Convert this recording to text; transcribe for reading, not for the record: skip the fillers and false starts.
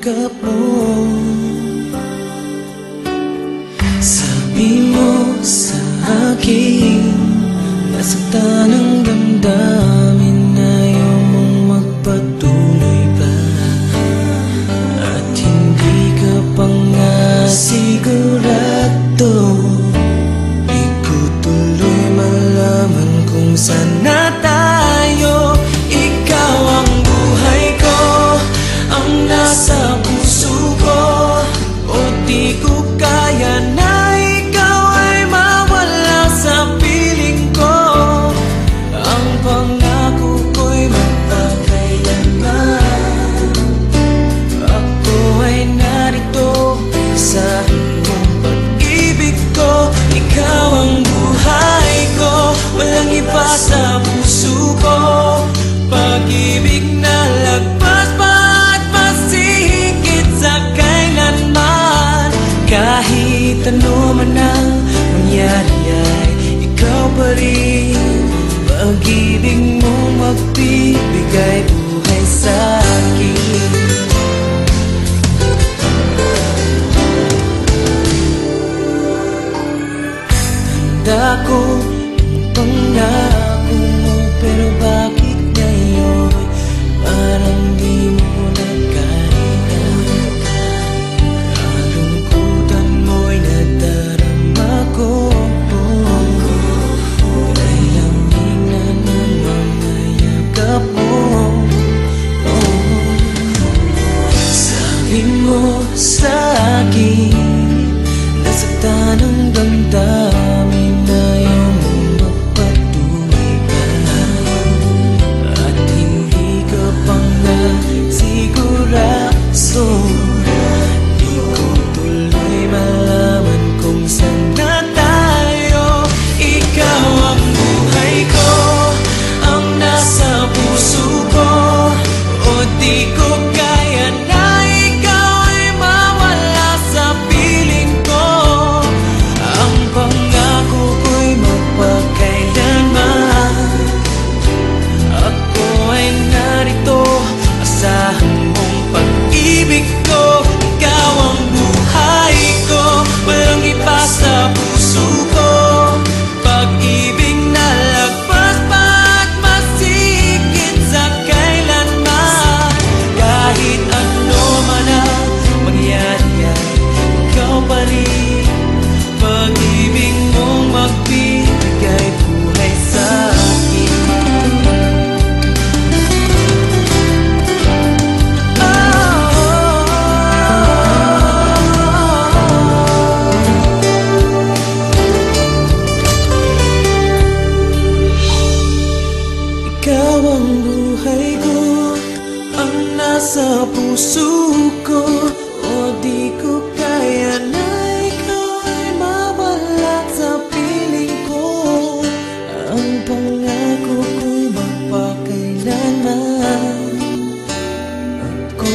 yakap mo. Sabi mo sa akin, nasaktan ang damdamin, ayaw mong magpatuloy pa. At hindi ka pa nga sigurado, di ko tuloy malaman kung saan na tayo. Ikaw ang buhay ko, ang nasa puso ko, o di ko kaya na ikaw ay mawala sa piling ko. Ang pangako ko'y magpakailanman, ako ay narito sa iyong pag-ibig ko. Ikaw ang buhay ko, walang iba sa puso ko. Pag-ibig na lagpas pa at masihigit sa kailanman. Kahit ano man ang mangyari ay ikaw pa rin. Pag-ibig mo magbibigay buhay sa akin. Tanda ko yung pangako mo, pero bakit ngayon parang di mo na kaya? Kalungkutan mo'y nadarama ko, layamig na ng mga yakap mo. Sabi mo sa akin, nasaktan ang damdamin, ayaw mong magpatuloy pa. At hindi ka pa nga sigurado, di ko tuloy malaman kung saan na tayo. Ikaw ang buhay ko, ang nasa puso ko, o di ko kaya na ikaw ay mawala sa piling ko. Ang pangako ko'y magpakailanman, ako ay narito, asahan mong pag-ibig ko. Ikaw ang buhay ko, walang iba sa puso ko. Pag-ibig na lagpas pa at masigit sa kailanman. Kahit ano man ang mangyari ay ikaw pa rin. Pag-ibig mong magbibigay buhay sa akin. Ikaw ang buhay ko, ang nasa puso ko, o di ko kaya na ikaw ay mawala sa piling ko. Ang pangako ko'y magpakailanman, ako